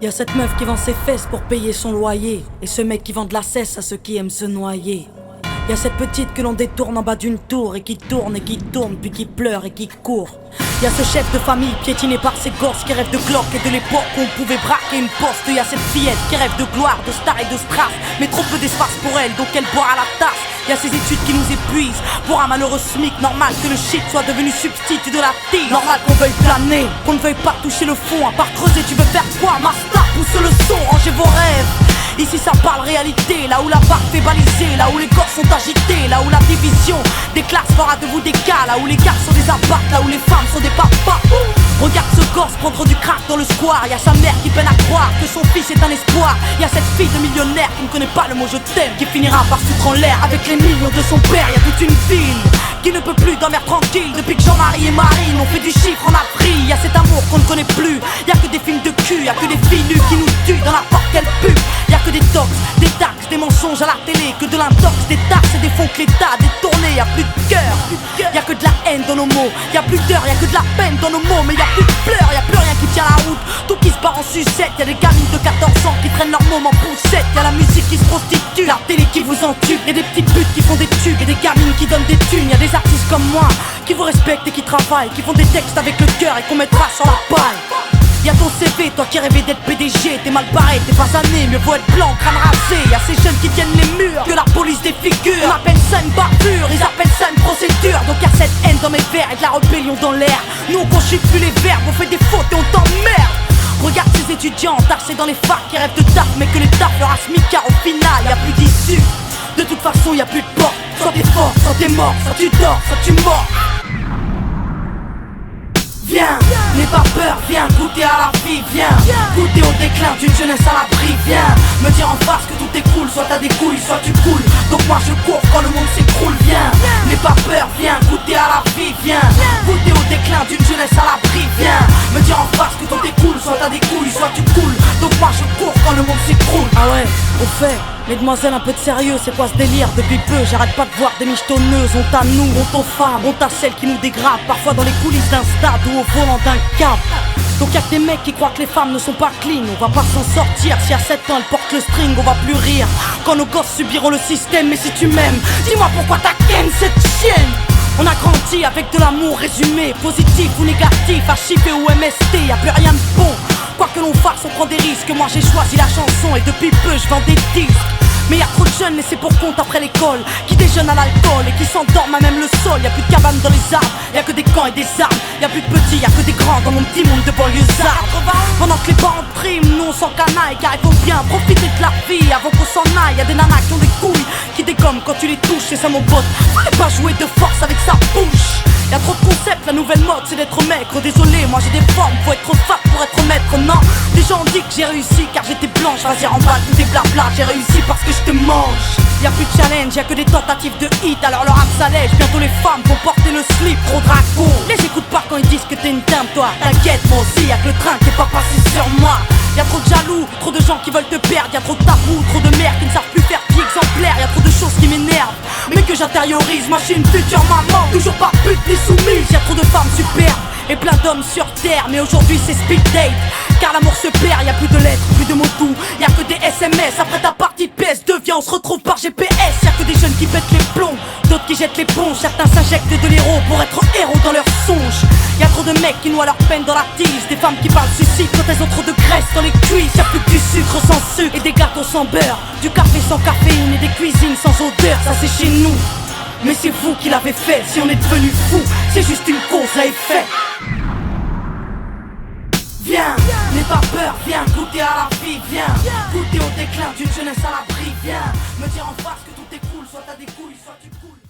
Y'a cette meuf qui vend ses fesses pour payer son loyer, et ce mec qui vend de la cesse à ceux qui aiment se noyer. Y'a cette petite que l'on détourne en bas d'une tour, et qui tourne, puis qui pleure et qui court. Y'a ce chef de famille piétiné par ses gosses qui rêve de Glock et de l'époque où on pouvait braquer une poste. Y'a cette fillette qui rêve de gloire, de star et de strass, mais trop peu d'espace pour elle, donc elle boit à la tasse. Y'a ces études qui nous épuisent, pour un malheureux SMIC, normal que le shit soit devenu substitut de la tille. Normal qu'on veuille planer, qu'on ne veuille pas toucher le fond. À part creuser, tu veux faire quoi? Master, pousse le son, rangez vos rêves. Ici ça parle réalité, là où la barre fait baliser, là où les corps sont agités, là où la division des classes fera de vous des cas, là où les gars sont des apparts, là où les femmes sont des papas. Regarde ce gosse prendre du crack dans le square. Y'a sa mère qui peine à croire que son fils est un espoir. Y'a cette fille de millionnaire qui ne connaît pas le mot je t'aime, qui finira par foutre en l'air avec les millions de son père. Y'a toute une ville qui ne peut plus dormir tranquille depuis que Jean-Marie et Marine ont fait du chiffre en Afrique. Y'a cet amour qu'on ne connaît plus, y'a que des films de cul, y'a que des filles nues qui nous tuent dans la porte qu'elles puent. Y'a que des tox, des taxes, des mensonges à la télé, que de l'intox, des taxes et des fonds que l'État a détournés. Y'a plus de cœur, y'a que de la haine dans nos mots. Y'a plus d'heures, y'a que de la peine dans nos mots. Mais y'a plus de pleurs, y'a plus rien qui tient la route. Tout qui se part en sucette, y'a des gamines de 14 ans qui traînent leur môme en poussette. Y'a la musique qui se prostitue, la télé qui vous entube. Y'a des petites putes qui font des tubes et des gamines qui donnent des thunes. Y'a des artistes comme moi qui vous respectent et qui travaillent, qui font des textes avec le cœur et qu'on mettra sur la paille. Y'a ton CV, toi qui rêvais d'être PDG, t'es mal barré, t'es pas né, mieux vaut être blanc, crâne rasé. Y'a ces jeunes qui tiennent les murs, que la police défigure. On appelle ça une barbure, ils appellent ça une procédure. Donc y'a cette haine dans mes vers et de la rébellion dans l'air. Nous on conjugue plus les verbes, on fait des fautes et on t'emmerde. Regarde ces étudiants tassés dans les facs qui rêvent de taf, mais que les taf leur a smicard au final, y'a plus d'issue. De toute façon y'a plus de porte, soit t'es fort, soit t'es mort, soit tu dors, soit tu mords. Viens, n'aie pas peur, viens goûter à la vie, viens goûter au déclin d'une jeunesse à l'abri, viens me dire en face que tout est cool, soit t'as des couilles, soit tu coules. Donc moi je cours quand le monde s'écroule, viens, n'aie pas peur, viens goûter à la vie, viens goûter au déclin d'une jeunesse à l'abri, viens me dire en face que tout est cool, soit t'as des couilles, soit tu coules. Donc moi je cours quand le monde s'écroule. Ah ouais, au fait, mesdemoiselles, un peu de sérieux, c'est quoi ce délire? Depuis peu, j'arrête pas de voir des michetonneuses. Honte à nous, honte aux femmes, honte à celles qui nous dégradent, parfois dans les coulisses d'un stade ou au volant d'un cab. Donc y'a que des mecs qui croient que les femmes ne sont pas clean. On va pas s'en sortir, si à 7 ans elles portent le string, on va plus rire quand nos gosses subiront le système. Mais si tu m'aimes, dis-moi pourquoi t'as ken cette chienne. On a grandi avec de l'amour résumé, positif ou négatif, HIV ou MST, y'a plus rien de bon. Quoi que l'on fasse, on prend des risques. Moi j'ai choisi la chanson et depuis peu je vends des disques. Mais y'a trop de jeunes laissés pour compte après l'école, qui déjeunent à l'alcool et qui s'endorment à même le sol. Y'a plus de cabanes dans les arbres, y'a que des camps et des armes. Y'a plus de petits, y'a que des grands dans mon petit monde de banlieusards. Pendant que les parents triment, nous on s'en canaille, car il faut bien profiter de la vie avant qu'on s'en aille. Y'a des nanas qui ont des couilles, qui dégomment quand tu les touches, c'est ça mon pote. Fallait pas jouer de force avec sa bouche. Y'a trop de concepts, la nouvelle mode c'est d'être maigre. Désolé, moi j'ai des formes, faut être fat pour être maître. Non, les gens ont dit que j'ai réussi car j'étais blanche. Vas-y remballe tout tes blabla, j'ai réussi parce que je te mange. Y'a plus de challenge, y'a que des tentatives de hit. Alors leur rap s'allège, bientôt les femmes vont porter le slip. Trop dragon, les écoute pas quand ils disent que t'es une dame toi. T'inquiète, moi aussi y'a que le train qui est pas passé sur moi. Y'a trop de jaloux, trop de gens qui veulent te perdre. Y'a trop de tabous, trop de mères qui ne savent plus faire vie exemplaire. Y'a trop de choses qui m'énervent, mais que j'intériorise. Moi je suis une future maman, toujours pas pute ni soumise. Y'a trop de femmes superbes et plein d'hommes sur terre. Mais aujourd'hui c'est speed date, car l'amour se perd. Y'a plus de lettres, plus de mots doux, y'a que des SMS. Après ta partie PS2, viens on se retrouve par GPS. Y'a que des jeunes qui pètent les plombs, d'autres qui jettent l'éponge. Certains s'injectent de l'héros pour être héros dans leurs songes. Y'a trop de mecs qui noient leur peine dans la tise, des femmes qui parlent suicide quand elles ont trop de graisse dans les cuisses. Y'a plus que du sucre sans sucre et des gâteaux sans beurre, du café sans caféine et des cuisines sans odeur. Ça c'est chez nous, mais c'est vous qui l'avez fait. Si on est devenu fou, c'est juste une cause à effet. Viens, n'aie pas peur, viens goûter à la vie, viens goûter au déclin d'une jeunesse à l'abri, viens me dire en face que tout est cool, soit t'as des couilles, soit tu coules.